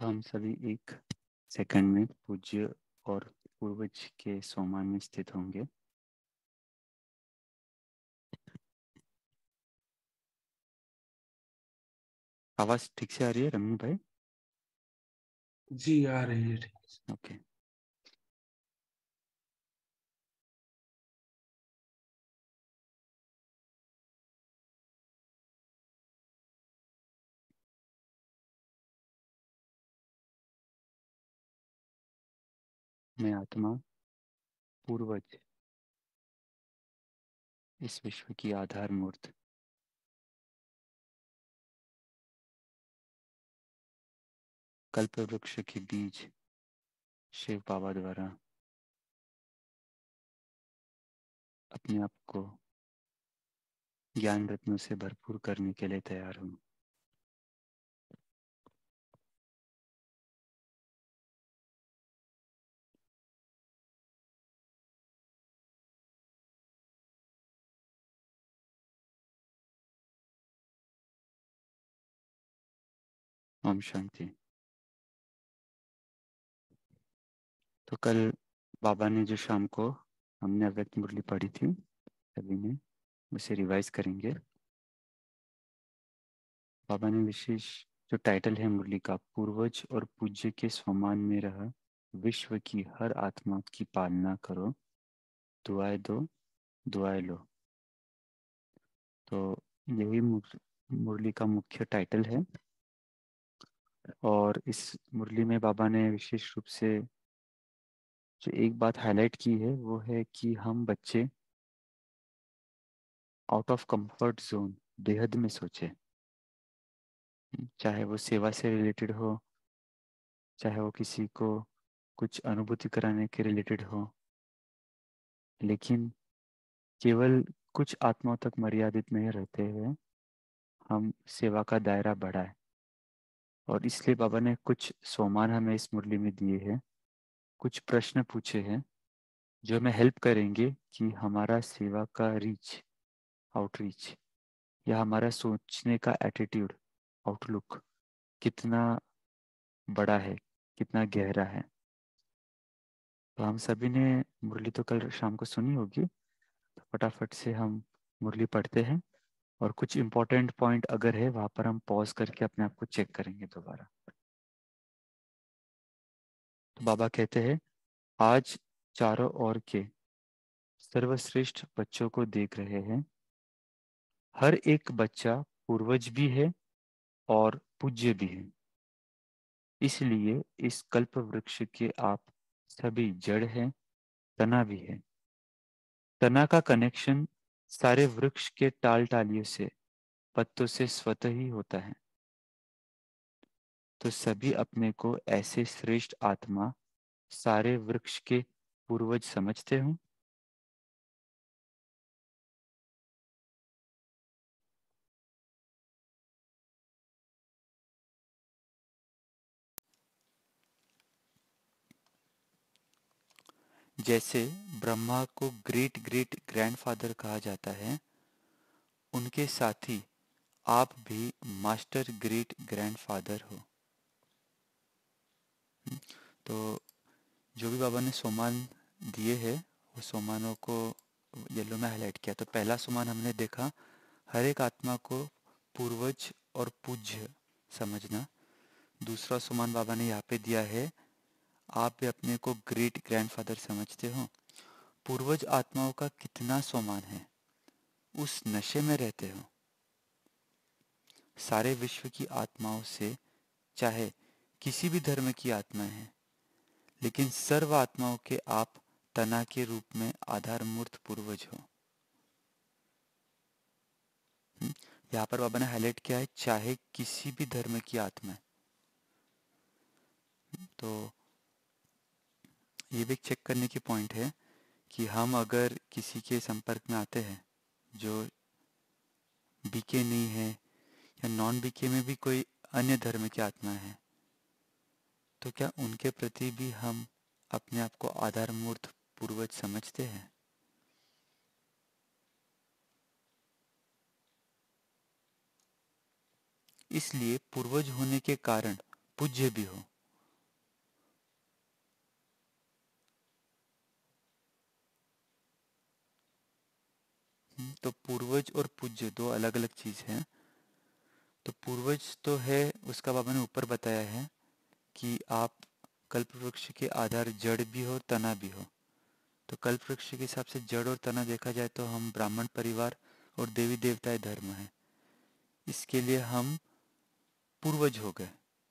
तो हम सभी एक सेकंड में पूज्य और पूर्वज के सम्मान में स्थित होंगे। आवाज ठीक से आ रही है रमनी भाई? जी आ रही है ठीक। ओके। मैं आत्मा पूर्वज इस विश्व की आधार मूर्त कल्प वृक्ष के बीज शिव बाबा द्वारा अपने आप को ज्ञान रत्नों से भरपूर करने के लिए तैयार हूँ। ओम शांति। तो कल बाबा ने जो शाम को हमने अव्यक्त मुरली पढ़ी थी, सभी ने उसे रिवाइज करेंगे। बाबा ने विशेष जो टाइटल है मुरली का, पूर्वज और पूज्य के सम्मान में रह विश्व की हर आत्मा की पालना करो, दुआएं दो, दुआएं लो। तो यही मुरली का मुख्य टाइटल है। और इस मुरली में बाबा ने विशेष रूप से जो एक बात हाईलाइट की है वो है कि हम बच्चे आउट ऑफ कंफर्ट जोन बेहद में सोचे, चाहे वो सेवा से रिलेटेड हो, चाहे वो किसी को कुछ अनुभूति कराने के रिलेटेड हो, लेकिन केवल कुछ आत्माओं तक मर्यादित नहीं रहते हुए हम सेवा का दायरा बढ़ाए। और इसलिए बाबा ने कुछ सोमान हमें इस मुरली में दिए हैं, कुछ प्रश्न पूछे हैं जो हमें हेल्प करेंगे कि हमारा सेवा का रीच, आउटरीच, या हमारा सोचने का एटीट्यूड, आउटलुक कितना बड़ा है, कितना गहरा है। तो हम सभी ने मुरली तो कल शाम को सुनी होगी, तो फटाफट से हम मुरली पढ़ते हैं और कुछ इम्पोर्टेंट पॉइंट अगर है वहां पर हम पॉज करके अपने आप को चेक करेंगे दोबारा। तो बाबा कहते हैं, आज चारों ओर के सर्वश्रेष्ठ बच्चों को देख रहे हैं। हर एक बच्चा पूर्वज भी है और पूज्य भी है। इसलिए इस कल्प वृक्ष के आप सभी जड़ हैं, तना भी है। तना का कनेक्शन सारे वृक्ष के टाल टालियों से, पत्तों से स्वतः ही होता है। तो सभी अपने को ऐसे श्रेष्ठ आत्मा, सारे वृक्ष के पूर्वज समझते हो। जैसे ब्रह्मा को ग्रेट ग्रेट ग्रैंडफादर कहा जाता है, उनके साथ ही आप भी मास्टर ग्रेट ग्रैंडफादर हो। तो जो भी बाबा ने सोमान दिए हैं वो सोमानों को येलो में हाईलाइट किया। तो पहला सोमान हमने देखा, हर एक आत्मा को पूर्वज और पूज्य समझना। दूसरा सोमान बाबा ने यहाँ पे दिया है, आप भी अपने को ग्रेट ग्रैंडफादर समझते हो। पूर्वज आत्माओं का कितना सोमान है, उस नशे में रहते हो। सारे विश्व की आत्माओं से, चाहे किसी भी धर्म की आत्मा है, लेकिन सर्व आत्माओं के आप तना के रूप में आधार मूर्त पूर्वज हो। यहाँ पर बाबा ने हाईलाइट किया है, चाहे किसी भी धर्म की आत्मा है। तो ये भी चेक करने की पॉइंट है कि हम अगर किसी के संपर्क में आते हैं जो बीके नहीं है, या नॉन बीके में भी कोई अन्य धर्म की आत्मा है, तो क्या उनके प्रति भी हम अपने आप को आधार मूर्त पूर्वज समझते हैं? इसलिए पूर्वज होने के कारण पूज्य भी हो। तो पूर्वज और पूज्य दो अलग अलग चीज हैं। तो पूर्वज तो है, उसका बाबा ने ऊपर बताया है कि आप कल्प वृक्ष के आधार जड़ भी हो तना भी हो। तो कल्प वृक्ष के हिसाब से जड़ और तना देखा जाए तो हम ब्राह्मण परिवार और देवी देवताएं धर्म है। इसके लिए हम पूर्वज हो गए,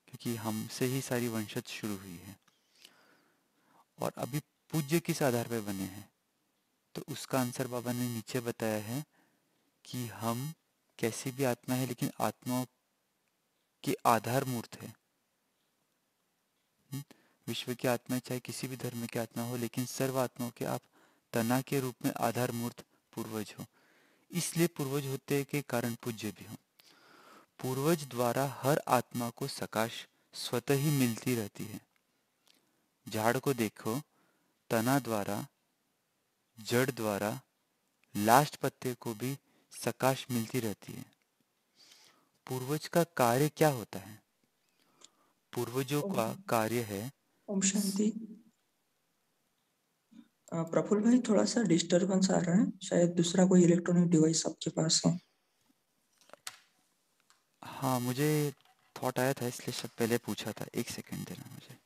क्योंकि हमसे ही सारी वंशज शुरू हुई है। और अभी पूज्य किस आधार पर बने हैं, तो उसका आंसर बाबा ने नीचे बताया है कि हम कैसी भी आत्मा है, लेकिन आत्माओं के आधार मूर्त है। विश्व की आत्मा चाहे किसी भी धर्म की आत्मा हो, लेकिन सर्व आत्माओं के आप तना के रूप में आधार मूर्त पूर्वज हो। इसलिए पूर्वज होते के कारण पूज्य भी हो। पूर्वज द्वारा हर आत्मा को सकाश स्वतः ही मिलती रहती है। झाड़ को देखो, तना द्वारा, जड़ द्वारा, लास्ट पत्ते को भी सकाश मिलती रहती है। पूर्वज का कार्य क्या होता है? पूर्वजों ओम का कार्य है। ओम शांति। प्रफुल्ल भाई, थोड़ा सा डिस्टरबेंस आ रहा है, शायद दूसरा कोई इलेक्ट्रॉनिक डिवाइस आपके पास हो। हाँ, मुझे थॉट आया था, इसलिए सब पहले पूछा था। एक सेकंड देना मुझे।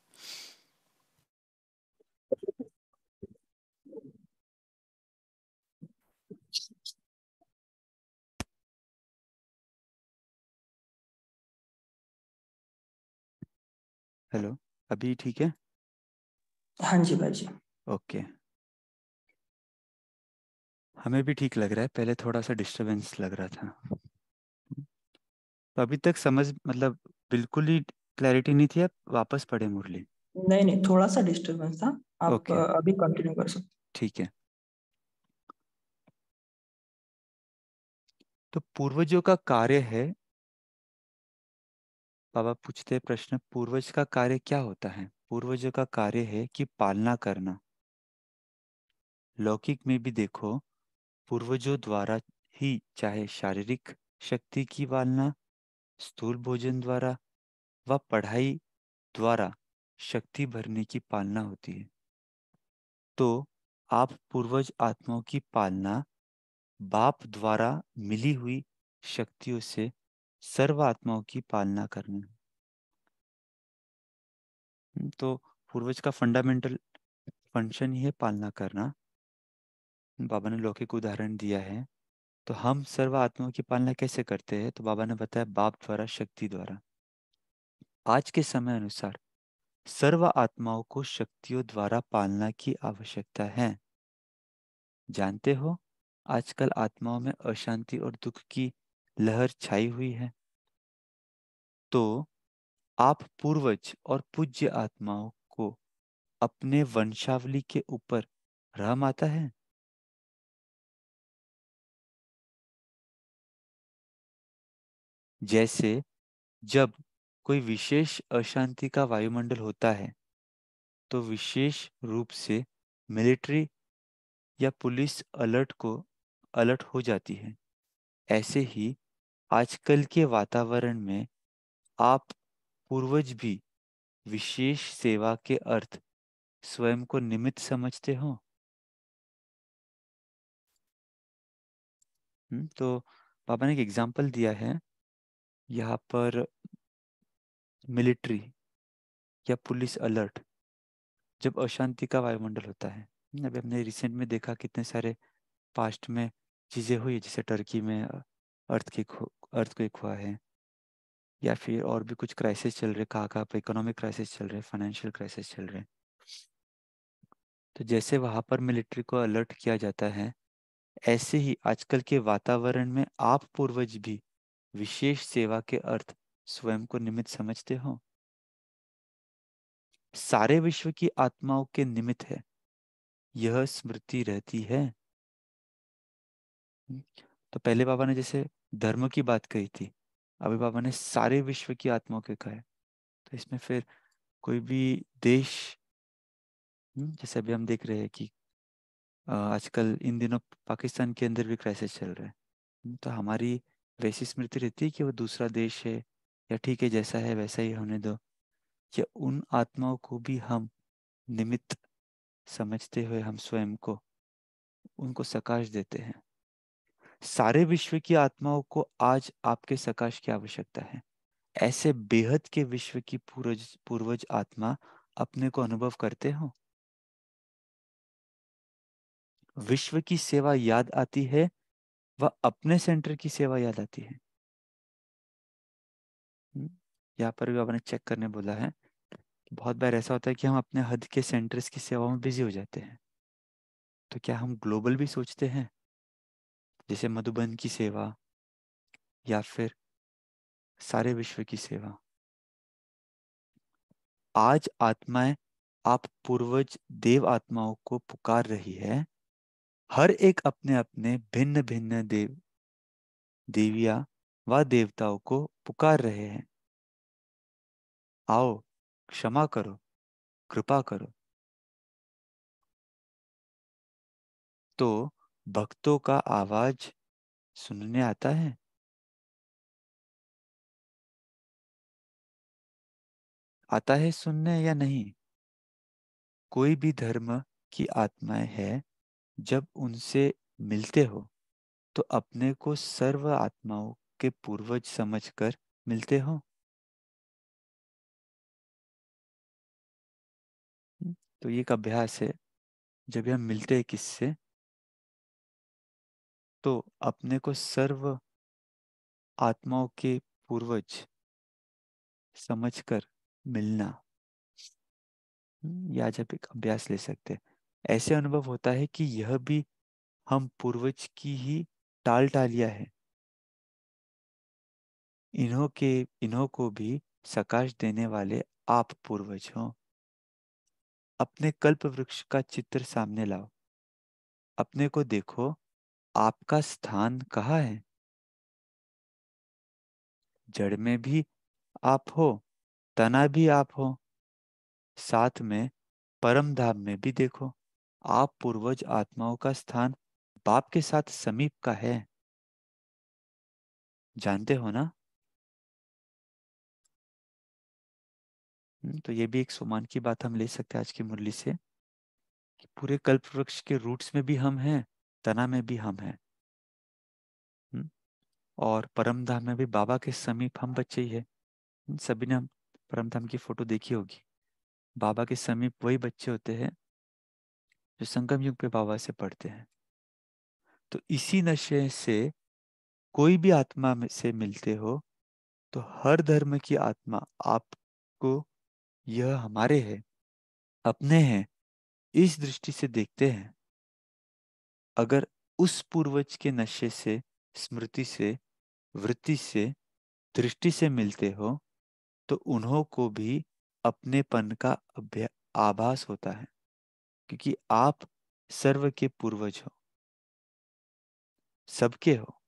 हेलो, अभी ठीक है? हाँ जी भाई जी। ओके, हमें भी ठीक लग रहा है। पहले थोड़ा सा डिस्टरबेंस लग रहा था। तो अभी तक समझ मतलब बिल्कुल ही क्लैरिटी नहीं थी। आप वापस पढ़े मुरली? नहीं नहीं, थोड़ा सा डिस्टरबेंस था। आप ओके, अभी कंटिन्यू कर सकते ठीक है। तो पूर्वजों का कार्य है, बाबा पूछते हैं प्रश्न, पूर्वज का कार्य क्या होता है? पूर्वजों का कार्य है कि पालना करना। लौकिक में भी देखो, पूर्वजों द्वारा ही चाहे शारीरिक शक्ति की पालना, स्थूल भोजन द्वारा व पढ़ाई द्वारा शक्ति भरने की पालना होती है। तो आप पूर्वज आत्माओं की पालना बाप द्वारा मिली हुई शक्तियों से सर्व आत्माओं की पालना करना। तो पूर्वज का फंडामेंटल फंक्शन ही है पालना करना। बाबा ने लौकिक उदाहरण दिया है। तो हम सर्व आत्माओं की पालना कैसे करते हैं? तो बाबा ने बताया बाप द्वारा, शक्ति द्वारा। आज के समय अनुसार सर्व आत्माओं को शक्तियों द्वारा पालना की आवश्यकता है। जानते हो, आजकल आत्माओं में अशांति और दुख की लहर छाई हुई है। तो आप पूर्वज और पूज्य आत्माओं को अपने वंशावली के ऊपर रहम आता है? जैसे जब कोई विशेष अशांति का वायुमंडल होता है, तो विशेष रूप से मिलिट्री या पुलिस अलर्ट हो जाती है। ऐसे ही आजकल के वातावरण में आप पूर्वज भी विशेष सेवा के अर्थ स्वयं को निमित्त समझते हो। तो पापा ने एक एग्जाम्पल दिया है यहाँ पर। मिलिट्री या पुलिस अलर्ट, जब अशांति का वायुमंडल होता है। अभी हमने रिसेंट में देखा कितने सारे पास्ट में चीज़ें हुई, जैसे टर्की में अर्थक्वेक हुआ है, या फिर और भी कुछ क्राइसिस चल रहे, कहाँ कहाँ पे इकोनॉमिक क्राइसिस चल रहे, फाइनेंशियल क्राइसिस चल रहे। तो जैसे वहाँ पर मिलिट्री को अलर्ट किया जाता है, ऐसे ही आजकल के वातावरण में आप पूर्वज भी विशेष सेवा के अर्थ स्वयं को निमित्त समझते हो। सारे विश्व की आत्माओं के निमित्त है, यह स्मृति रहती है। तो पहले बाबा ने जैसे धर्म की बात कही थी, अभी बाबा ने सारे विश्व की आत्माओं के कहा है। तो इसमें फिर कोई भी देश, जैसे अभी हम देख रहे हैं कि आजकल इन दिनों पाकिस्तान के अंदर भी क्राइसिस चल रहा है। तो हमारी वैसी स्मृति रहती है कि वो दूसरा देश है, या ठीक है जैसा है वैसा ही होने दो, या उन आत्माओं को भी हम निमित्त समझते हुए हम स्वयं को उनको सकाश देते हैं। सारे विश्व की आत्माओं को आज आपके सकाश की आवश्यकता है। ऐसे बेहद के विश्व की पूर्वज पूर्वज आत्मा अपने को अनुभव करते हो। विश्व की सेवा याद आती है व अपने सेंटर की सेवा याद आती है। यहाँ पर भी आपने चेक करने बोला है। बहुत बार ऐसा होता है कि हम अपने हद के सेंटर्स की सेवा में बिजी हो जाते हैं। तो क्या हम ग्लोबल भी सोचते हैं, जैसे मधुबन की सेवा या फिर सारे विश्व की सेवा? आज आत्माएं आप पूर्वज देव आत्माओं को पुकार रही है। हर एक अपने अपने भिन्न भिन्न देविया व देवताओं को पुकार रहे हैं। आओ, क्षमा करो, कृपा करो। तो भक्तों का आवाज सुनने आता है। आता है सुनने या नहीं? कोई भी धर्म की आत्माएं है, जब उनसे मिलते हो तो अपने को सर्व आत्माओं के पूर्वज समझकर मिलते हो। तो ये एक अभ्यास है। जब भी हम मिलते हैं किससे, तो अपने को सर्व आत्माओं के पूर्वज समझकर मिलना। या जब एक अभ्यास ले सकते हैं। ऐसे अनुभव होता है कि यह भी हम पूर्वज की ही टाल टालिया है। इन्हों को भी सकाश देने वाले आप पूर्वज हो। अपने कल्प वृक्ष का चित्र सामने लाओ। अपने को देखो, आपका स्थान कहाँ है? जड़ में भी आप हो, तना भी आप हो, साथ में परम धाम में भी देखो। आप पूर्वज आत्माओं का स्थान बाप के साथ समीप का है। जानते हो ना? तो ये भी एक सुमान की बात हम ले सकते हैं आज की मुरली से, कि पूरे कल्प वृक्ष के रूट्स में भी हम हैं, तना में भी हम हैं। और परम धाम में भी बाबा के समीप हम बच्चे ही है। सभी ने हम परम धाम की फोटो देखी होगी। बाबा के समीप वही बच्चे होते हैं जो संगम युग पे बाबा से पढ़ते हैं। तो इसी नशे से कोई भी आत्मा में से मिलते हो, तो हर धर्म की आत्मा आपको यह हमारे है, अपने हैं, इस दृष्टि से देखते हैं। अगर उस पूर्वज के नशे से, स्मृति से, वृत्ति से, दृष्टि से मिलते हो, तो उन्हों को भी अपनेपन का आभास होता है, क्योंकि आप सर्व के पूर्वज हो, सबके हो।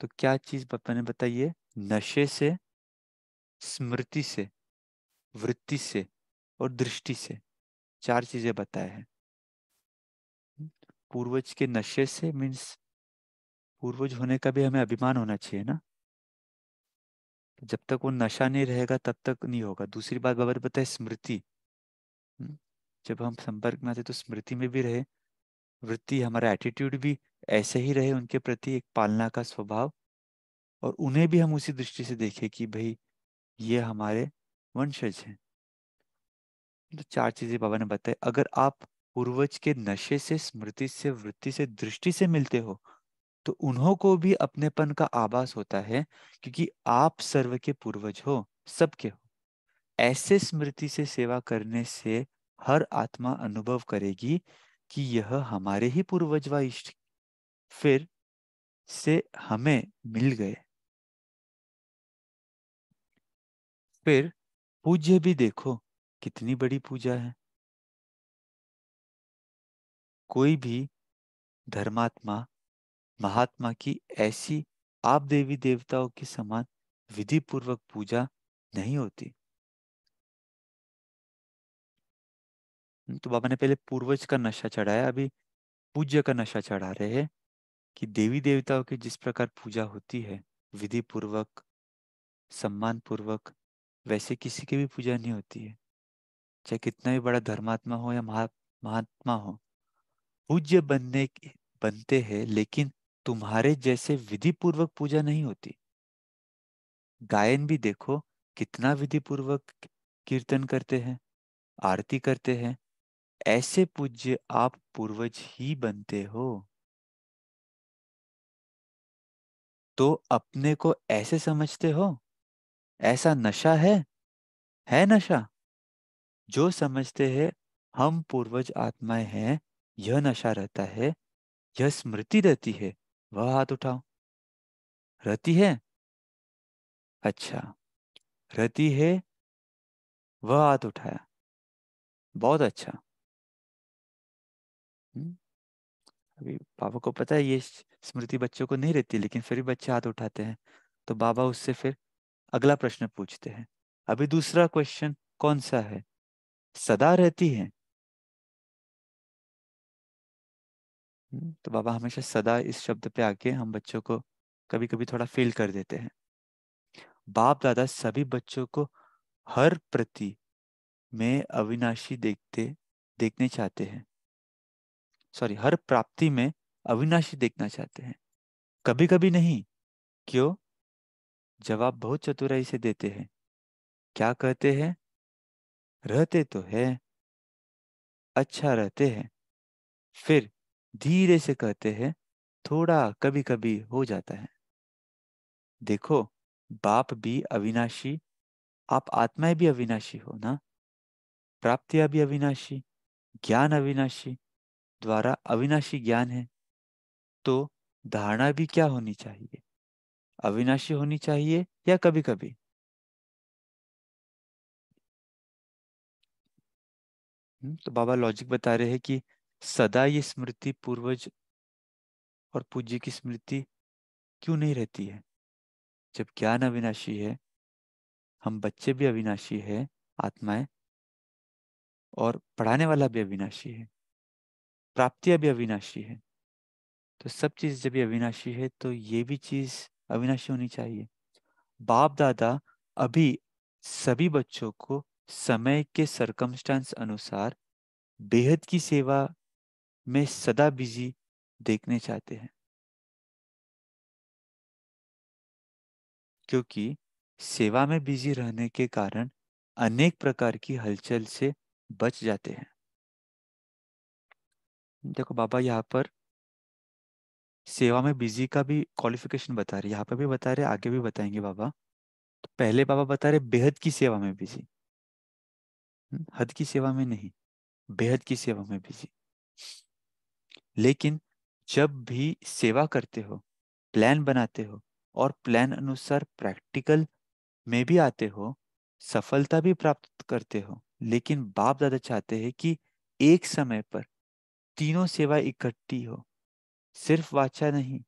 तो क्या चीज मैंने बताइए? नशे से, स्मृति से, वृत्ति से और दृष्टि से, चार चीजें बताए हैं। पूर्वज के नशे से मीन्स पूर्वज होने का भी हमें अभिमान होना चाहिए ना। जब तक वो नशा नहीं रहेगा तब तक नहीं होगा। दूसरी बात बाबा ने बताया स्मृति। हम्म, जब हम संपर्क में आते तो स्मृति में भी रहे, वृत्ति हमारा एटीट्यूड भी ऐसे ही रहे उनके प्रति, एक पालना का स्वभाव, और उन्हें भी हम उसी दृष्टि से देखें कि भाई ये हमारे वंशज हैं। तो चार चीजें बाबा ने बताई। अगर आप पूर्वज के नशे से, स्मृति से, वृत्ति से, दृष्टि से मिलते हो, तो उन्हों को भी अपनेपन का आभास होता है, क्योंकि आप सर्व के पूर्वज हो, सबके हो। ऐसे स्मृति से सेवा करने से हर आत्मा अनुभव करेगी कि यह हमारे ही पूर्वज व इष्ट फिर से हमें मिल गए। फिर पूज्य भी देखो, कितनी बड़ी पूजा है। कोई भी धर्मात्मा, महात्मा की ऐसी आप देवी देवताओं के समान विधि पूर्वक पूजा नहीं होती। तो बाबा ने पहले पूर्वज का नशा चढ़ाया, अभी पूज्य का नशा चढ़ा रहे हैं, कि देवी देवताओं की जिस प्रकार पूजा होती है विधि पूर्वक, सम्मान पूर्वक, वैसे किसी की भी पूजा नहीं होती है, चाहे कितना भी बड़ा धर्मात्मा हो या महात्मा हो। पूज्य बनते हैं, लेकिन तुम्हारे जैसे विधि पूर्वक पूजा नहीं होती। गायन भी देखो, कितना विधि पूर्वक कीर्तन करते हैं, आरती करते हैं। ऐसे पूज्य आप पूर्वज ही बनते हो। तो अपने को ऐसे समझते हो? ऐसा नशा है नशा। जो समझते हैं हम पूर्वज आत्माएं हैं, यह नशा रहता है, यह स्मृति रहती है, वह हाथ उठाओ। रहती है? अच्छा, रहती है, वह हाथ उठाया। बहुत अच्छा। हम्म, अभी पापा को पता है ये स्मृति बच्चों को नहीं रहती, लेकिन फिर भी बच्चे हाथ उठाते हैं। तो बाबा उससे फिर अगला प्रश्न पूछते हैं। अभी दूसरा क्वेश्चन कौन सा है? सदा रहती है। तो बाबा हमेशा सदा इस शब्द पे आके हम बच्चों को कभी कभी थोड़ा फेल कर देते हैं। बाप दादा सभी बच्चों को हर प्रति में अविनाशी देखने चाहते हैं। सॉरी, हर प्राप्ति में अविनाशी देखना चाहते हैं, कभी कभी नहीं। क्यों? जवाब बहुत चतुराई से देते हैं। क्या कहते हैं? रहते तो है, अच्छा रहते हैं। फिर धीरे से कहते हैं, थोड़ा कभी कभी हो जाता है। देखो, बाप भी अविनाशी, आप आत्माएं भी अविनाशी हो ना। प्राप्तियां भी अविनाशी, ज्ञान अविनाशी, द्वारा अविनाशी ज्ञान है। तो धारणा भी क्या होनी चाहिए? अविनाशी होनी चाहिए या कभी कभी? तो बाबा लॉजिक बता रहे हैं कि सदा ये स्मृति पूर्वज और पूज्य की स्मृति क्यों नहीं रहती है? जब ज्ञान अविनाशी है, हम बच्चे भी अविनाशी है, आत्माएं, और पढ़ाने वाला भी अविनाशी है, प्राप्तियां भी अविनाशी है। तो सब चीज जब ये अविनाशी है, तो ये भी चीज अविनाशी होनी चाहिए। बाप दादा अभी सभी बच्चों को समय के सरकमस्टांस अनुसार बेहद की सेवा में सदा बिजी देखने चाहते हैं, क्योंकि सेवा में बिजी रहने के कारण अनेक प्रकार की हलचल से बच जाते हैं। देखो बाबा यहाँ पर सेवा में बिजी का भी क्वालिफिकेशन बता रहे, यहाँ पे भी बता रहे, आगे भी बताएंगे बाबा। तो पहले बाबा बता रहे बेहद की सेवा में बिजी, हद की सेवा में नहीं, बेहद की सेवा में बिजी। लेकिन जब भी सेवा करते हो, प्लान बनाते हो, और प्लान अनुसार प्रैक्टिकल में भी आते हो, सफलता भी प्राप्त करते हो, लेकिन बाप दादा चाहते हैं कि एक समय पर तीनों सेवा इकट्ठी हो। सिर्फ वाचा नहीं,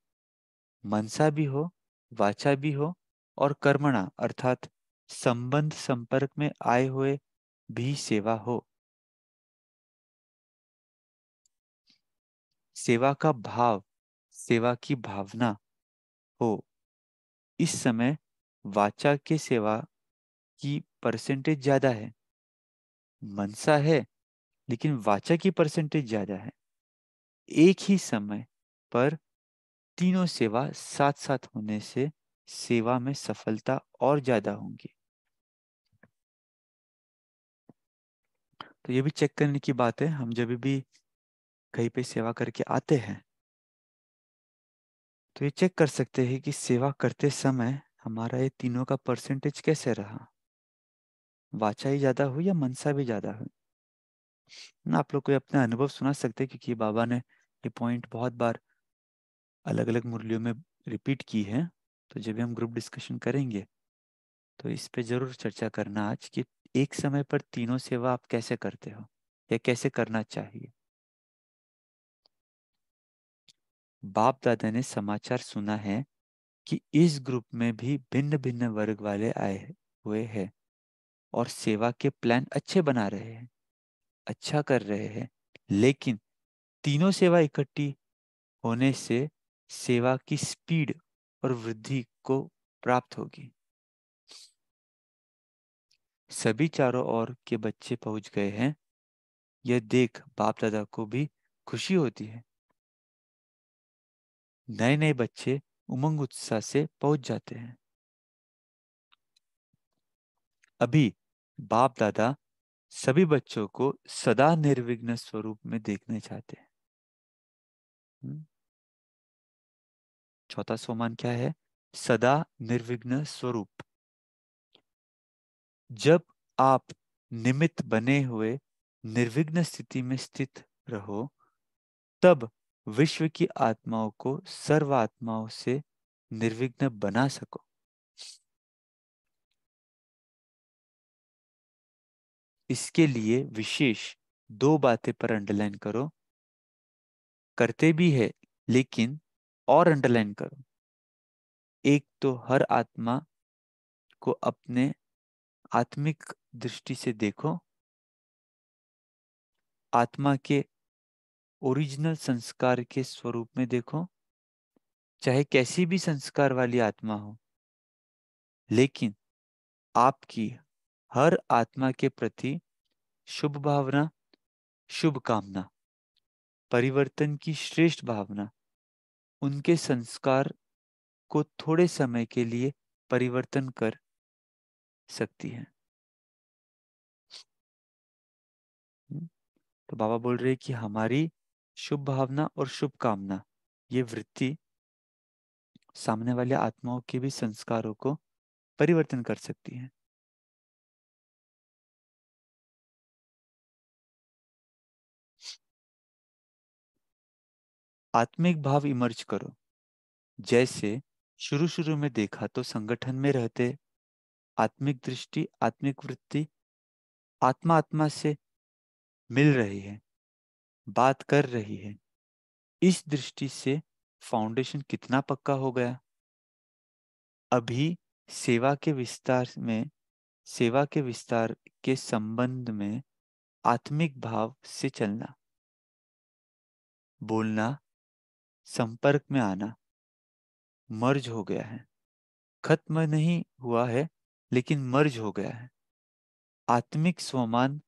मनसा भी हो, वाचा भी हो, और कर्मणा अर्थात संबंध संपर्क में आए हुए भी सेवा हो। सेवा का भाव, सेवा की भावना हो। इस समय वाचा के सेवा की परसेंटेज ज्यादा है, मनसा है, लेकिन वाचा की परसेंटेज ज्यादा है। एक ही समय पर तीनों सेवा साथ साथ होने से सेवा में सफलता और ज्यादा होंगी। तो ये भी चेक करने की बात है। हम जब भी कहीं पे सेवा करके आते हैं, तो ये चेक कर सकते हैं कि सेवा करते समय हमारा ये तीनों का परसेंटेज कैसे रहा, वाचा ही ज्यादा हुई या मनसा भी ज्यादा हुई ना। आप लोग कोई अपना अनुभव सुना सकते हैं, क्योंकि बाबा ने ये पॉइंट बहुत बार अलग अलग मुरलियों में रिपीट की है। तो जब भी हम ग्रुप डिस्कशन करेंगे, तो इस पे जरूर चर्चा करना आज, कि एक समय पर तीनों सेवा आप कैसे करते हो या कैसे करना चाहिए। बाप दादा ने समाचार सुना है कि इस ग्रुप में भी भिन्न भिन्न वर्ग वाले आए हुए हैं और सेवा के प्लान अच्छे बना रहे हैं, अच्छा कर रहे हैं, लेकिन तीनों सेवा इकट्ठी होने से सेवा की स्पीड और वृद्धि को प्राप्त होगी। सभी चारों ओर के बच्चे पहुंच गए हैं, यह देख बाप दादा को भी खुशी होती है। नए नए बच्चे उमंग उत्साह से पहुंच जाते हैं। अभी बाप दादा सभी बच्चों को सदा निर्विघ्न स्वरूप में देखने चाहते हैं। हम्म, चौथा सोमान क्या है? सदा निर्विघ्न स्वरूप। जब आप निमित्त बने हुए निर्विघ्न स्थिति में स्थित रहो, तब विश्व की आत्माओं को सर्व आत्माओं से निर्विघ्न बना सको। इसके लिए विशेष दो बातें पर अंडरलाइन करो। करते भी है, लेकिन और अंडरलाइन करो। एक तो हर आत्मा को अपने आत्मिक दृष्टि से देखो। आत्मा के ओरिजिनल संस्कार के स्वरूप में देखो, चाहे कैसी भी संस्कार वाली आत्मा हो, लेकिन आपकी हर आत्मा के प्रति शुभ भावना, शुभ कामना, परिवर्तन की श्रेष्ठ भावना उनके संस्कार को थोड़े समय के लिए परिवर्तन कर सकती है। तो बाबा बोल रहे हैं कि हमारी शुभ भावना और शुभ कामना, ये वृत्ति सामने वाले आत्माओं के भी संस्कारों को परिवर्तन कर सकती है। आत्मिक भाव इमर्ज करो। जैसे शुरू शुरू में देखा तो संगठन में रहते आत्मिक दृष्टि, आत्मिक वृत्ति आत्मा आत्मा से मिल रही है, बात कर रही है। इस दृष्टि से फाउंडेशन कितना पक्का हो गया। अभी सेवा के विस्तार में, सेवा के विस्तार के संबंध में आत्मिक भाव से चलना, बोलना, संपर्क में आना मर्ज हो गया है। खत्म नहीं हुआ है, लेकिन मर्ज हो गया है। आत्मिक स्वमान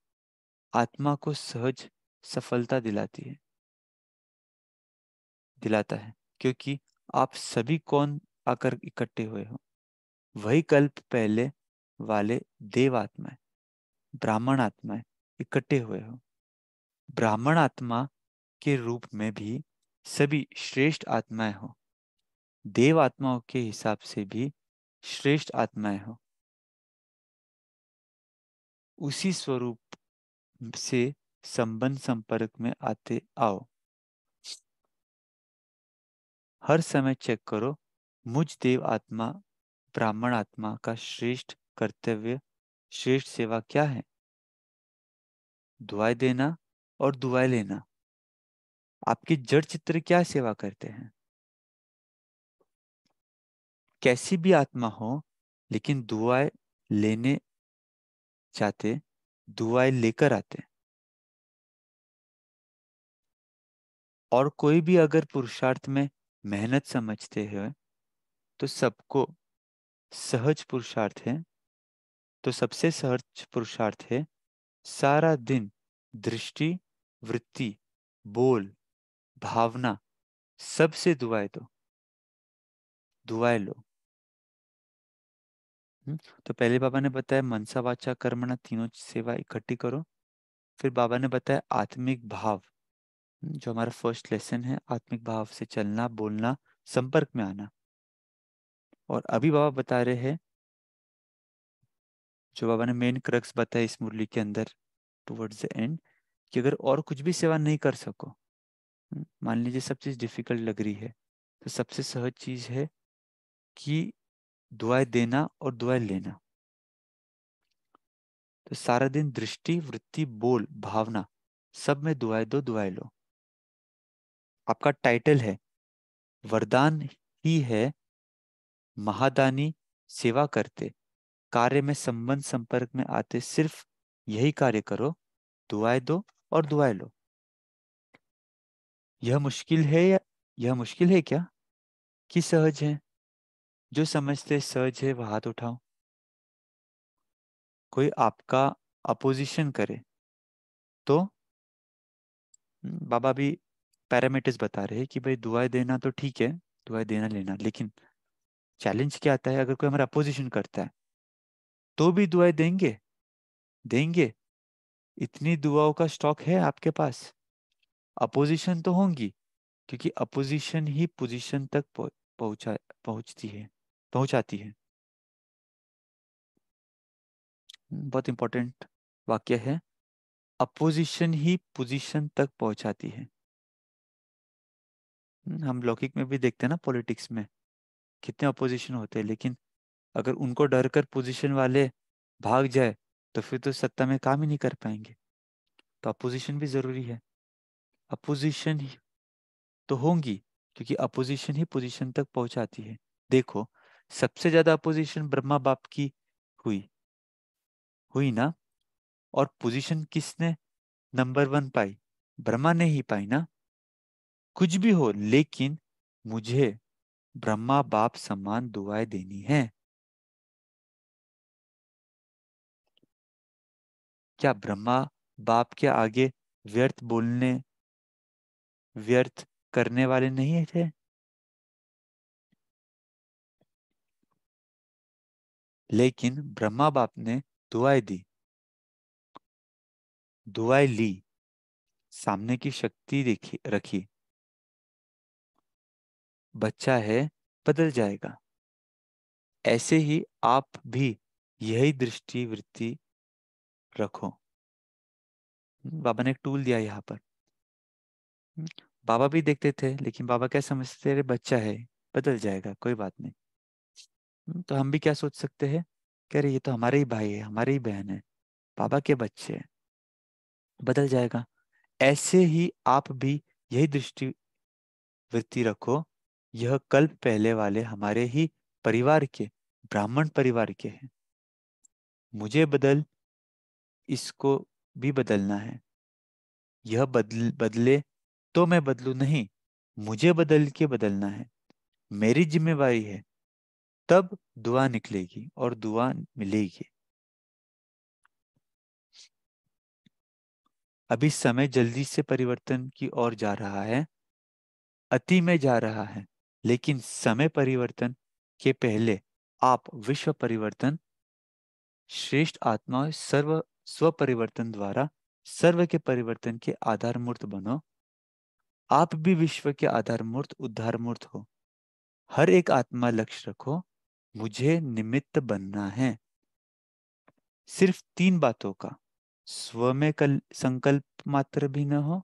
आत्मा को सहज सफलता दिलाता है, क्योंकि आप सभी कौन आकर इकट्ठे हुए हो? वही कल्प पहले वाले देव आत्माएं, ब्राह्मण आत्माएं इकट्ठे हुए हो। ब्राह्मण आत्मा के रूप में भी सभी श्रेष्ठ आत्माएं हो, देव आत्माओं के हिसाब से भी श्रेष्ठ आत्माएं हो। उसी स्वरूप से संबंध संपर्क में आते आओ। हर समय चेक करो, मुझ देव आत्मा ब्राह्मण आत्मा का श्रेष्ठ कर्तव्य, श्रेष्ठ सेवा क्या है? दुआएं देना और दुआएं लेना। आपके जड़ चित्र क्या सेवा करते हैं? कैसी भी आत्मा हो, लेकिन दुआएं लेने चाहते, दुआएं लेकर आते। और कोई भी अगर पुरुषार्थ में मेहनत समझते हैं, तो सबको सहज पुरुषार्थ है, तो सबसे सहज पुरुषार्थ है सारा दिन दृष्टि, वृत्ति, बोल, भावना सबसे दुआएं दो, दुआएं लो। तो पहले बाबा ने बताया मनसा वाचा कर्मणा तीनों सेवा इकट्ठी करो। फिर बाबा ने बताया आत्मिक भाव, जो हमारा फर्स्ट लेसन है, आत्मिक भाव से चलना, बोलना, संपर्क में आना। और अभी बाबा बता रहे हैं, जो बाबा ने मेन क्रक्स बताया इस मुरली के अंदर टुवर्ड्स द एंड, कि अगर और कुछ भी सेवा नहीं कर सको, मान लीजिए सब चीज डिफिकल्ट लग रही है, तो सबसे सहज चीज है कि दुआएं देना और दुआएं लेना। तो सारा दिन दृष्टि, वृत्ति, बोल, भावना सब में दुआएं दो, दुआएं लो। आपका टाइटल है, वरदान ही है महादानी, सेवा करते, कार्य में संबंध संपर्क में आते सिर्फ यही कार्य करो, दुआएं दो और दुआएं लो। यह मुश्किल है या यह मुश्किल है क्या कि सहज है? जो समझते सहज है वह हाथ उठाओ। कोई आपका अपोजिशन करे तो बाबा भी पैरामीटर्स बता रहे हैं कि भाई दुआएं देना तो ठीक है, दुआएं देना लेना, लेकिन चैलेंज क्या आता है, अगर कोई हमारा अपोजिशन करता है तो भी दुआएं देंगे? देंगे? इतनी दुआओं का स्टॉक है आपके पास? अपोजिशन तो होंगी, क्योंकि अपोजिशन ही पोजीशन तक पहुंचा पहुंचती है, पहुंचाती है। बहुत इंपॉर्टेंट वाक्य है, अपोजिशन ही पोजीशन तक पहुंचाती है। हम लौकिक में भी देखते हैं ना, पॉलिटिक्स में कितने अपोजिशन होते हैं, लेकिन अगर उनको डर कर पोजीशन वाले भाग जाए तो फिर तो सत्ता में काम ही नहीं कर पाएंगे। तो अपोजिशन भी जरूरी है। अपोजिशन ही तो होंगी, क्योंकि अपोजिशन ही पोजीशन तक पहुंचाती है। देखो, सबसे ज्यादा अपोजिशन ब्रह्मा बाप की हुई हुई ना, और पोजीशन किसने नंबर 1 पाई? ब्रह्मा ने ही पाई ना। कुछ भी हो, लेकिन मुझे ब्रह्मा बाप समान दुआएं देनी है। क्या ब्रह्मा बाप के आगे व्यर्थ बोलने, व्यर्थ करने वाले नहीं थे? लेकिन ब्रह्मा बाप ने दुआएं दी, दुआएं ली, सामने की शक्ति देखी रखी। बच्चा है, बदल जाएगा। ऐसे ही आप भी यही दृष्टि वृत्ति रखो। बाबा ने एक टूल दिया यहाँ पर। बाबा भी देखते थे, लेकिन बाबा क्या समझते थे? बच्चा है, बदल जाएगा, कोई बात नहीं। तो हम भी क्या सोच सकते हैं? कह रहे ये तो हमारे ही भाई है, हमारी ही बहन है, बाबा के बच्चे हैं, बदल जाएगा। ऐसे ही आप भी यही दृष्टि वृत्ति रखो, यह कल्प पहले वाले हमारे ही परिवार के, ब्राह्मण परिवार के हैं। मुझे बदल, इसको भी बदलना है। यह बदले तो मैं बदलू नहीं, मुझे बदल के बदलना है, मेरी जिम्मेवारी है। तब दुआ निकलेगी और दुआ मिलेगी। अभी समय जल्दी से परिवर्तन की ओर जा रहा है, अति में जा रहा है, लेकिन समय परिवर्तन के पहले आप विश्व परिवर्तन, श्रेष्ठ आत्मा सर्व स्व परिवर्तन द्वारा सर्व के परिवर्तन के आधार मूर्त बनो। आप भी विश्व के आधार मूर्त उद्धार मूर्त हो। हर एक आत्मा लक्ष्य रखो, मुझे निमित्त बनना है। सिर्फ 3 बातों का स्व में कल संकल्प मात्र भी न हो,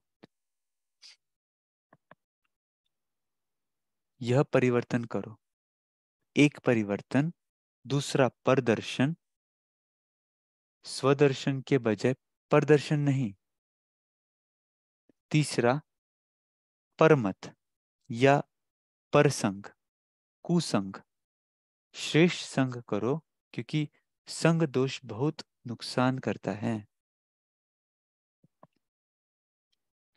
यह परिवर्तन करो। एक परिवर्तन, दूसरा प्रदर्शन, स्वदर्शन के बजाय प्रदर्शन नहीं। तीसरा परमत या परसंग, कुसंग। श्रेष्ठ संग करो, क्योंकि संग दोष बहुत नुकसान करता है।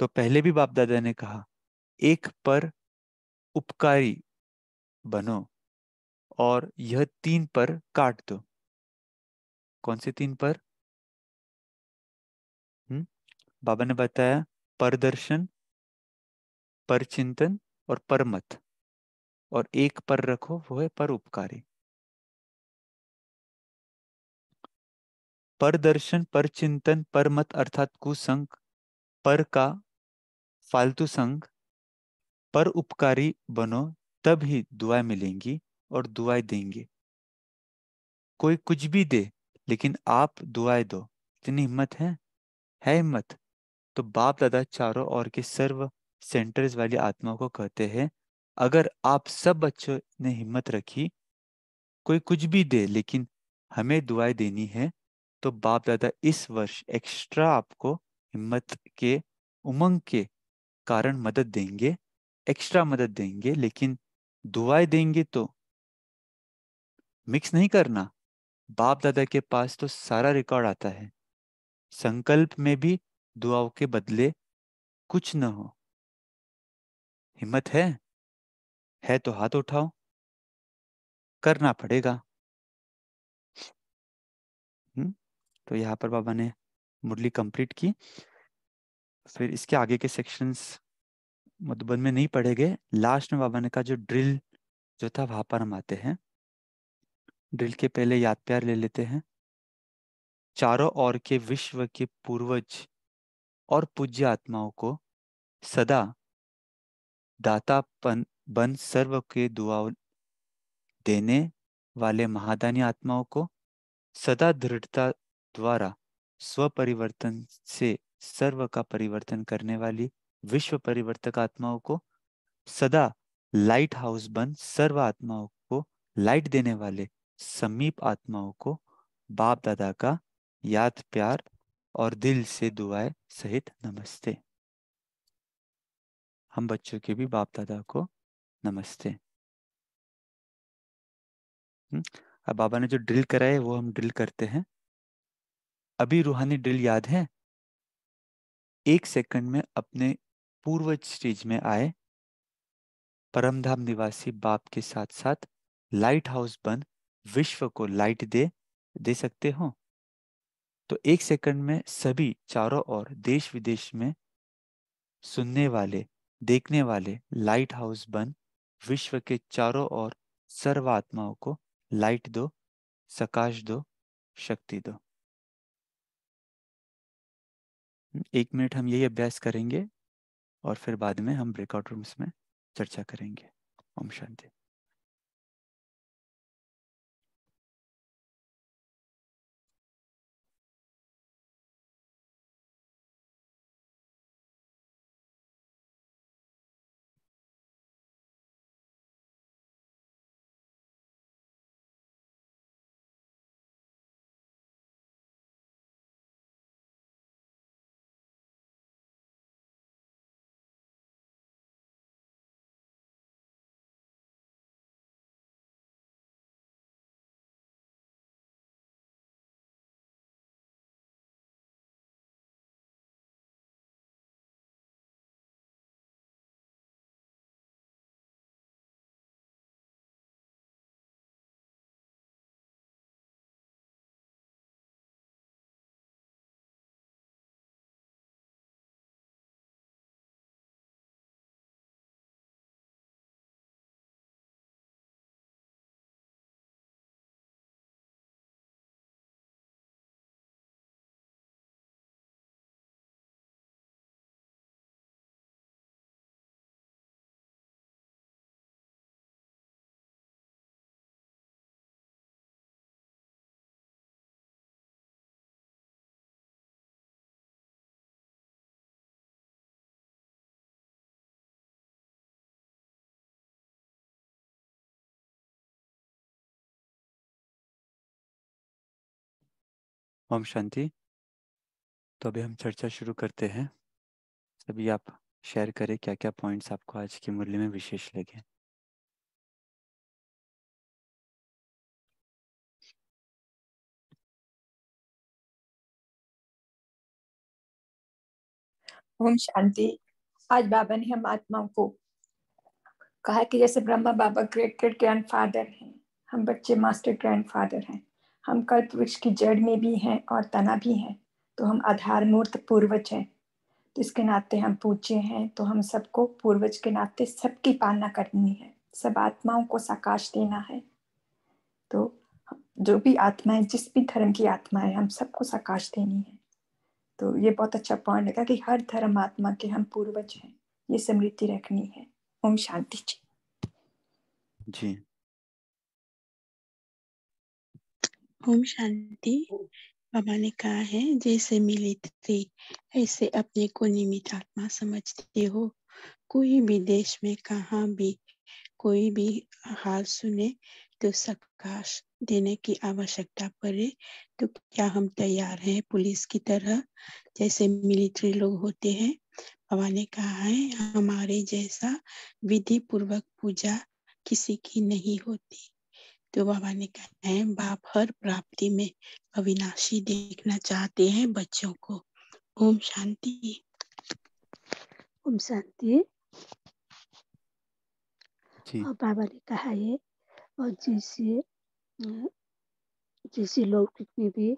तो पहले भी बाप दादा ने कहा, एक पर उपकारी बनो, और यह 3 पर काट दो। कौन से 3 पर? बाबा ने बताया, परदर्शन, परचिंतन और परमत, और एक पर रखो, वो है परोपकारी। परदर्शन, परचिंतन, परमत अर्थात कुसंग, पर का फालतू संग, पर उपकारी बनो, तब ही दुआएं मिलेंगी और दुआएं देंगे। कोई कुछ भी दे, लेकिन आप दुआएं दो। इतनी हिम्मत है हिम्मत। तो बाप दादा चारों ओर के सर्व सेंटर्स वाली आत्मा को कहते हैं, अगर आप सब बच्चों ने हिम्मत रखी, कोई कुछ भी दे लेकिन हमें दुआएं देनी है, तो बाप दादा इस वर्ष एक्स्ट्रा आपको हिम्मत के, उमंग के कारण मदद देंगे, एक्स्ट्रा मदद देंगे, लेकिन दुआएं देंगे तो मिक्स नहीं करना। बाप दादा के पास तो सारा रिकॉर्ड आता है। संकल्प में भी दुआओं के बदले कुछ न हो। हिम्मत है तो हाथ उठाओ, करना पड़ेगा। तो यहाँ पर बाबा ने मुरली कंप्लीट की। फिर इसके आगे के सेक्शंस मधुबन में नहीं पढ़ेंगे, लास्ट में बाबा ने कहा जो ड्रिल जो था वहां पर हम आते हैं। ड्रिल के पहले याद प्यार ले लेते हैं। चारों ओर के विश्व के पूर्वज और पूज्य आत्माओं को सदा दातापन बन सर्व के दुआ देने वाले महादानी आत्माओं को सदा दृढ़ता द्वारा स्व परिवर्तन से सर्व का परिवर्तन करने वाली विश्व परिवर्तक आत्माओं को सदा लाइट हाउस बन सर्व आत्माओं को लाइट देने वाले समीप आत्माओं को बाप दादा का याद प्यार और दिल से दुआएं सहित नमस्ते। हम बच्चों के भी बाप दादा को नमस्ते। अब बाबा ने जो ड्रिल कराए वो हम ड्रिल करते हैं। अभी रूहानी ड्रिल याद है? 1 सेकंड में अपने पूर्वज स्टेज में आए, परमधाम निवासी बाप के साथ साथ लाइट हाउस बन विश्व को लाइट दे सकते हो। तो 1 सेकंड में सभी चारों ओर देश विदेश में सुनने वाले देखने वाले लाइट हाउस बन विश्व के चारों ओर सर्व आत्माओं को लाइट दो, सकाश दो, शक्ति दो। 1 मिनट हम यही अभ्यास करेंगे और फिर बाद में हम ब्रेकआउट रूम्स में चर्चा करेंगे। ओम शांति। ओम शांति। तो अभी हम चर्चा शुरू करते हैं। सभी आप शेयर करें क्या क्या पॉइंट्स आपको आज की मुरली में विशेष लगे। ओम शांति। आज बाबा ने हम आत्माओं को कहा कि जैसे ब्रह्मा बाबा ग्रेट ग्रेट ग्रैंडफादर हैं, हम बच्चे मास्टर ग्रैंडफादर हैं, हम कल्प वृक्ष की जड़ में भी हैं और तना भी हैं, तो हम आधार मूर्त पूर्वज हैं। तो इसके नाते हम पूज्य हैं। तो हम सबको पूर्वज के नाते सबकी पालना करनी है, सब आत्माओं को साकाश देना है। तो जो भी आत्माएं, जिस भी धर्म की आत्माएं, हम सबको साकाश देनी है। तो ये बहुत अच्छा पॉइंट लगा कि हर धर्म आत्मा के हम पूर्वज हैं, ये स्मृति रखनी है। ओम शांति जी। जी ओम शांति। बाबा ने कहा है जैसे मिलित थे ऐसे अपने को निमित्त आत्मा समझते हो। कोई भी देश में कहाँ भी कोई भी हाल सुने तो सकाश देने की आवश्यकता पड़े तो क्या हम तैयार हैं पुलिस की तरह, जैसे मिलिट्री लोग होते हैं। बाबा ने कहा है हमारे जैसा विधि पूर्वक पूजा किसी की नहीं होती। तो बाबा ने कहा है बाप हर प्राप्ति में अविनाशी देखना चाहते हैं बच्चों को। ओम शांति। ओम शांति। जी और बाबा ने कहा है और जैसे लौकिक में भी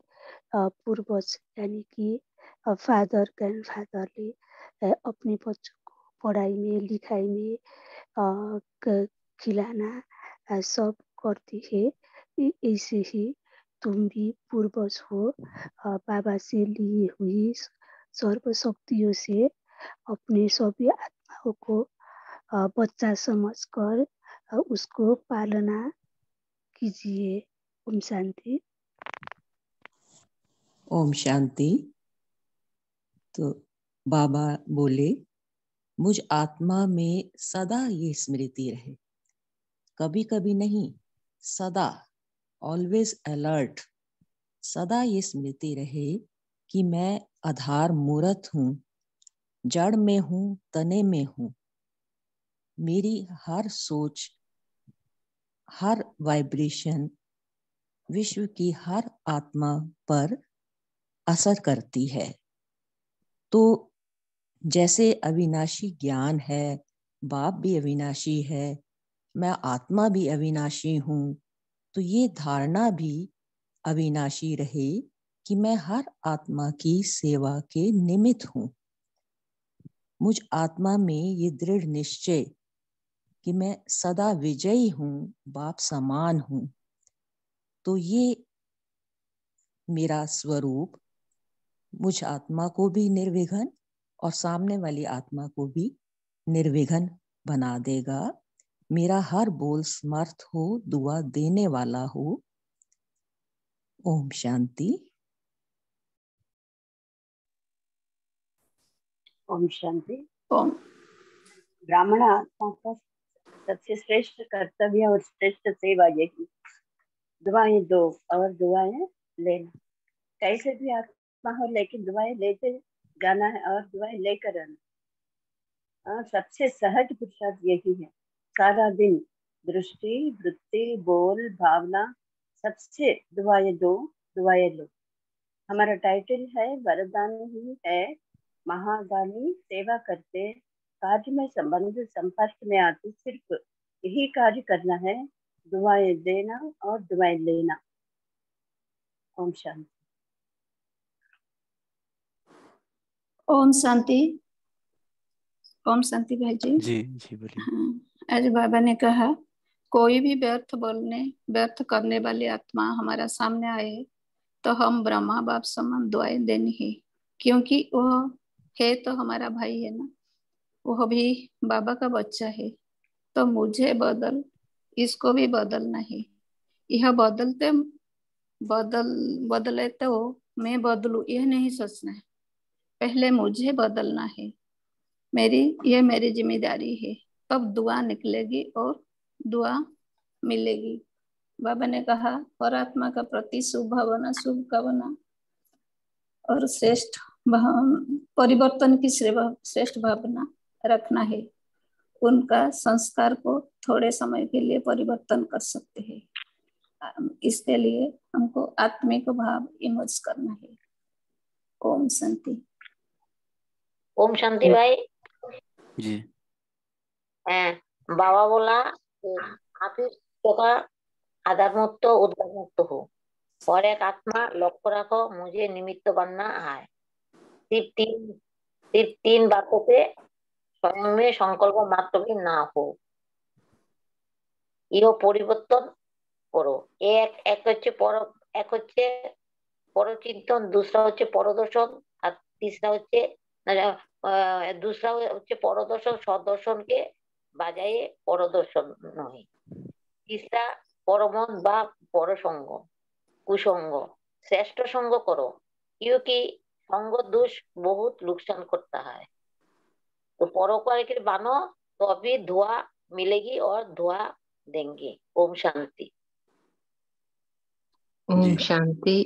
पूर्वज यानी कि फादर ग्रैंडफादर ने अपने बच्चों को पढ़ाई में लिखाई में खिलाना सब करती है। ऐसे ही तुम भी पूर्वज हो, बाबा से ली हुई सर्व शक्तियों से अपने सभी आत्माओं को बच्चा समझकर उसको पालना कीजिए। ओम शांति। ओम शांति। तो बाबा बोले, मुझ आत्मा में सदा ये स्मृति रहे, कभी कभी नहीं, सदा, ऑलवेज अलर्ट, सदा ये स्मृति रहे कि मैं आधार मूर्त हूँ, जड़ में हूँ, तने में हूँ। मेरी हर सोच, हर वाइब्रेशन विश्व की हर आत्मा पर असर करती है। तो जैसे अविनाशी ज्ञान है, बाप भी अविनाशी है, मैं आत्मा भी अविनाशी हूँ, तो ये धारणा भी अविनाशी रहे कि मैं हर आत्मा की सेवा के निमित्त हूँ। मुझ आत्मा में ये दृढ़ निश्चय कि मैं सदा विजयी हूँ, बाप समान हूँ। तो ये मेरा स्वरूप मुझ आत्मा को भी निर्विघ्न और सामने वाली आत्मा को भी निर्विघ्न बना देगा। मेरा हर बोल समर्थ हो, दुआ देने वाला हो। ओम शांति। ओम शांति। ओम। ब्राह्मण आत्मा का सबसे श्रेष्ठ कर्तव्य और श्रेष्ठ सेवा यही, दुआएं दो और दुआएं लेना। कैसे भी आत्मा हो, लेकिन दुआएं लेते जाना है और दुआएं लेकर आना। सबसे सहज पुरुषार्थ यही है। सारा दिन दृष्टि, वृत्ति, बोल, भावना, सबसे दुआएं दो, दुआएं लो। हमारा टाइटल है, वरदान ही है महागामी सेवा करते, कार्य में संबंध संपर्क में आते सिर्फ यही कार्य करना है, दुआएं देना और दुआएं लेना। ओम शांति। ओम शांति। ओम शांति भाई जी। जी बोलिए। हाँ, आज बाबा ने कहा, कोई भी व्यर्थ बोलने, व्यर्थ करने वाली आत्मा हमारा सामने आए तो हम ब्रह्मा बाप समान दुआएं देनी है, क्योंकि वह है तो हमारा भाई है ना, वह भी बाबा का बच्चा है। तो मुझे बदल, इसको भी बदलना है। यह बदले तो मैं बदलू, यह नहीं सोचना है। पहले मुझे बदलना है, यह मेरी जिम्मेदारी है। तब दुआ निकलेगी और दुआ मिलेगी। बाबा ने कहा, परात्मा का प्रति शुभ भावना, शुभ कामना और श्रेष्ठ परिवर्तन की श्रेष्ठ भावना रखना है। उनका संस्कार को थोड़े समय के लिए परिवर्तन कर सकते हैं। इसके लिए हमको आत्मिक भाव इमर्ज करना है। ओम शांति। ओम शांति भाई जी। बाबा बोला आप ही का आधार मुक्त उद्धार मुक्त हो, और एक आत्मा लक्ष्य रखो, मुझे निमित्त बनना है। सिर्फ तीन बातों पे स्वयं में संकल्प मात्र भी ना हो, ये परिवर्तन करो। एक হচ্ছে পরচিন্তন, दूसरा হচ্ছে পরদর্শন, আর तीसरा হচ্ছে दूसरा হচ্ছে পরদর্শন সদর্শনকে বাজায়ে পরদর্শন নয়। तीसरा পরমন বা পরসঙ্গ, কুসঙ্গ, শ্রেষ্ঠ সঙ্গ করো, क्योंकि संग दोष बहुत नुकसान करता है। तो परोकार के बानो तो अभी धुआ मिलेगी और धुआ देंगे। ओम शांति। ओम शांति।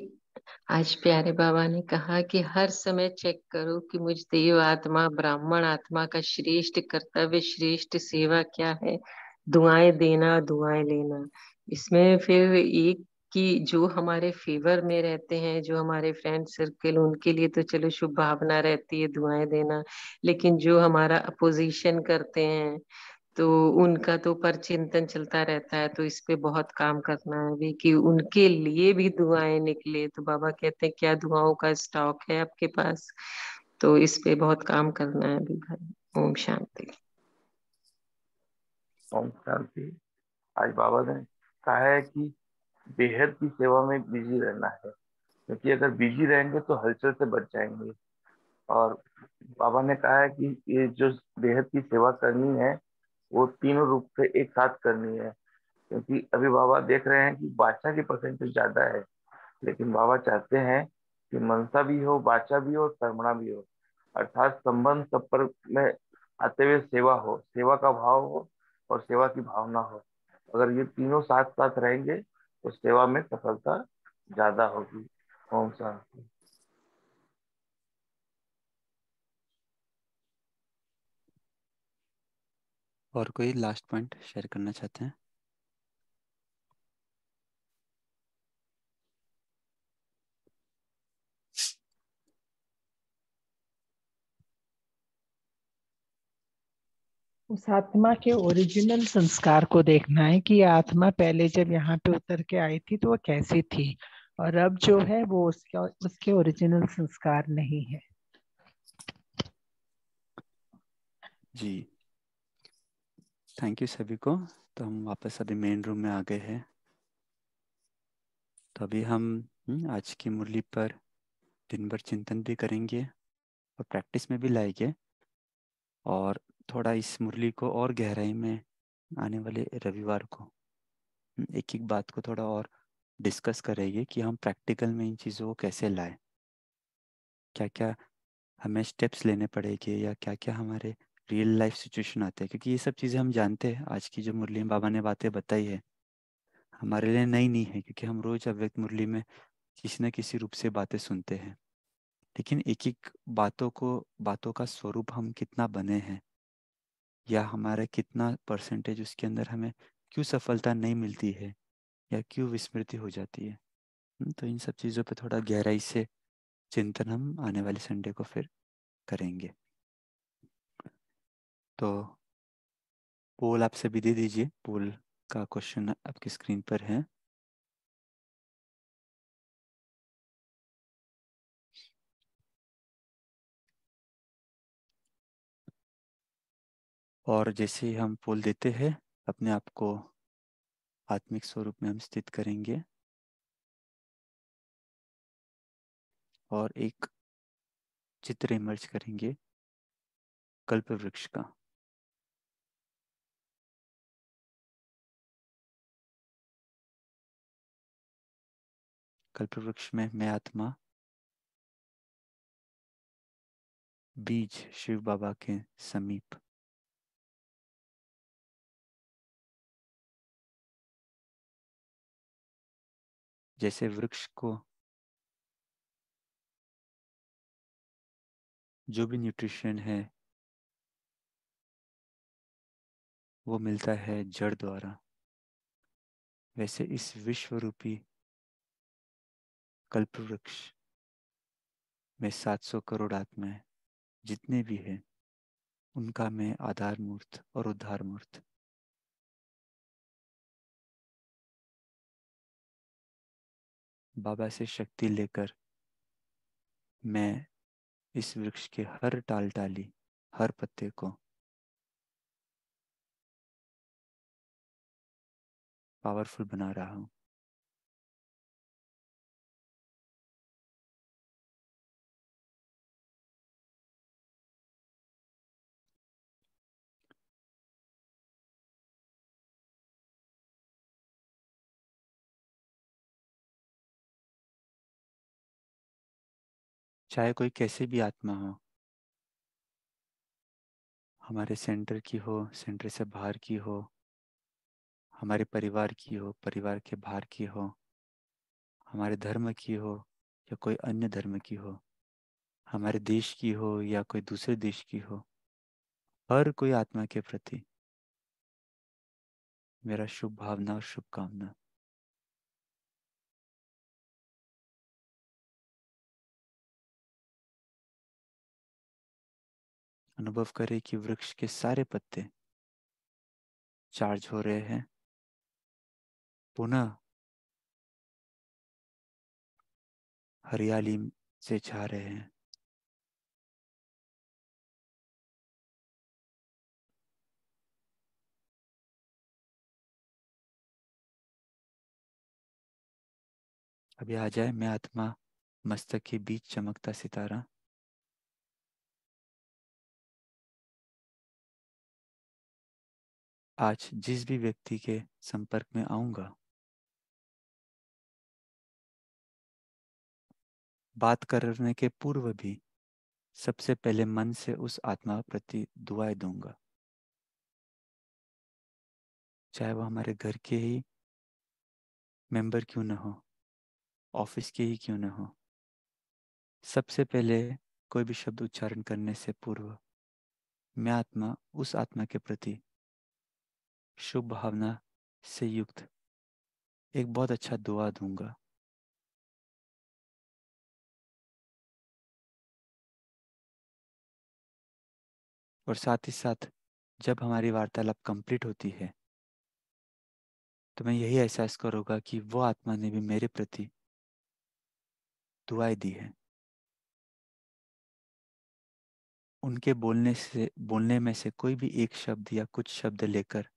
आज प्यारे बाबा ने कहा कि हर समय चेक करो कि मुझ देव आत्मा ब्राह्मण आत्मा का श्रेष्ठ कर्तव्य, श्रेष्ठ सेवा क्या है। दुआएं देना, दुआएं लेना। इसमें फिर एक कि जो हमारे फेवर में रहते हैं, जो हमारे फ्रेंड सर्कल, उनके लिए तो चलो शुभ भावना रहती है दुआएं देना, लेकिन जो हमारा अपोजिशन करते हैं तो उनका तो पर चिंतन चलता रहता है। तो इस पे बहुत काम करना है अभी कि उनके लिए भी दुआएं निकले। तो बाबा कहते हैं क्या दुआओं का स्टॉक है आपके पास, तो इस पे बहुत काम करना है अभी भाई। ओम शांति। ओम शांति। आज बाबा ने कहा है कि बेहद की सेवा में बिजी रहना है, क्योंकि अगर बिजी रहेंगे तो हलचल से बच जाएंगे। और बाबा ने कहा है कि ये जो बेहद की सेवा करनी है वो तीनों रूप से एक साथ करनी है, क्योंकि अभी बाबा देख रहे हैं कि बादशाह की परसेंटेज ज्यादा है, लेकिन बाबा चाहते हैं कि मनसा भी हो, बाचा भी हो, कर्मणा भी हो, अर्थात संबंध सब पर में आते हुए सेवा हो, सेवा का भाव हो और सेवा की भावना हो। अगर ये तीनों साथ साथ रहेंगे तो सेवा में सफलता ज्यादा होगी। ओम शांति। और कोई लास्ट पॉइंट शेयर करना चाहते हैं? उस आत्मा के ओरिजिनल संस्कार को देखना है कि आत्मा पहले जब यहाँ पे उतर के आई थी तो वो कैसी थी, और अब जो है वो उसके ओरिजिनल संस्कार नहीं है। जी, थैंक यू सभी को। तो हम वापस अभी मेन रूम में आ गए हैं। तो अभी हम आज की मुरली पर दिन भर चिंतन भी करेंगे और प्रैक्टिस में भी लाएंगे, और थोड़ा इस मुरली को और गहराई में आने वाले रविवार को एक एक बात को थोड़ा और डिस्कस करेंगे कि हम प्रैक्टिकल में इन चीज़ों को कैसे लाएं, क्या क्या हमें स्टेप्स लेने पड़ेंगे या क्या क्या हमारे रियल लाइफ सिचुएशन आते हैं। क्योंकि ये सब चीज़ें हम जानते हैं, आज की जो मुरली में बाबा ने बातें बताई है हमारे लिए नई नहीं है, क्योंकि हम रोज़ अव्यक्त मुरली में किसी न किसी रूप से बातें सुनते हैं। लेकिन एक एक बातों का स्वरूप हम कितना बने हैं, या हमारा कितना परसेंटेज उसके अंदर हमें क्यों सफलता नहीं मिलती है या क्यों विस्मृति हो जाती है। तो इन सब चीज़ों पे थोड़ा गहराई से चिंतन हम आने वाले संडे को फिर करेंगे। तो पोल आप सभी दे दीजिए। पोल का क्वेश्चन आपकी स्क्रीन पर है। और जैसे ही हम पोल देते हैं अपने आप को आत्मिक स्वरूप में हम स्थित करेंगे और एक चित्र इमर्ज करेंगे कल्प वृक्ष का। कल्प वृक्ष में मैं आत्मा बीज शिव बाबा के समीप जैसे वृक्ष को जो भी न्यूट्रिशन है वो मिलता है जड़ द्वारा, वैसे इस विश्व रूपी कल्प वृक्ष में 700 करोड़ आत्माएं जितने भी हैं उनका मैं आधार मूर्त और उद्धार मूर्त बाबा से शक्ति लेकर मैं इस वृक्ष के हर टाल टाली, हर पत्ते को पावरफुल बना रहा हूँ। चाहे कोई कैसे भी आत्मा हो, हमारे सेंटर की हो, सेंटर से बाहर की हो, हमारे परिवार की हो, परिवार के बाहर की हो, हमारे धर्म की हो या कोई अन्य धर्म की हो, हमारे देश की हो या कोई दूसरे देश की हो, हर कोई आत्मा के प्रति मेरा शुभ भावना और शुभकामना। अनुभव करें कि वृक्ष के सारे पत्ते चार्ज हो रहे हैं, पुनः हरियाली से छा रहे हैं। अभी आ जाए मैं आत्मा मस्तक के बीच चमकता सितारा। आज जिस भी व्यक्ति के संपर्क में आऊंगा, बात करने के पूर्व भी सबसे पहले मन से उस आत्मा प्रति दुआएं दूंगा, चाहे वो हमारे घर के ही मेंबर क्यों न हो, ऑफिस के ही क्यों न हो। सबसे पहले कोई भी शब्द उच्चारण करने से पूर्व मैं आत्मा उस आत्मा के प्रति शुभ भावना से युक्त एक बहुत अच्छा दुआ दूंगा। और साथ ही साथ जब हमारी वार्तालाप कंप्लीट होती है तो मैं यही एहसास करूँगा कि वो आत्मा ने भी मेरे प्रति दुआएं दी है। उनके बोलने में से कोई भी एक शब्द या कुछ शब्द लेकर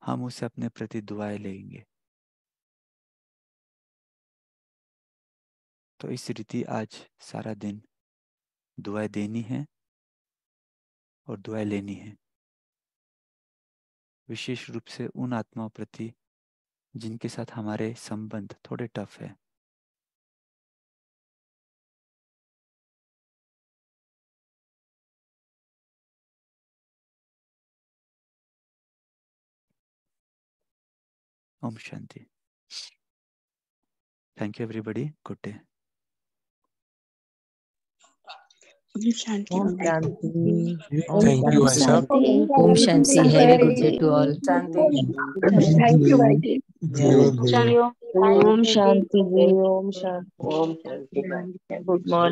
हम उसे अपने प्रति दुआएं लेंगे। तो इस रीति आज सारा दिन दुआएं देनी है और दुआएं लेनी है, विशेष रूप से उन आत्माओं प्रति जिनके साथ हमारे संबंध थोड़े टफ है। Om Shanti. Thank you everybody. Good day. ओम शांति ओम बाबा। शांति। Thank you, Asha. Om Shanti. Have a good day to all. Thank you, Vaidhi. Good day. हरिओम। ओम शांति जी, ओम शांति। ओम शांति। Good morning.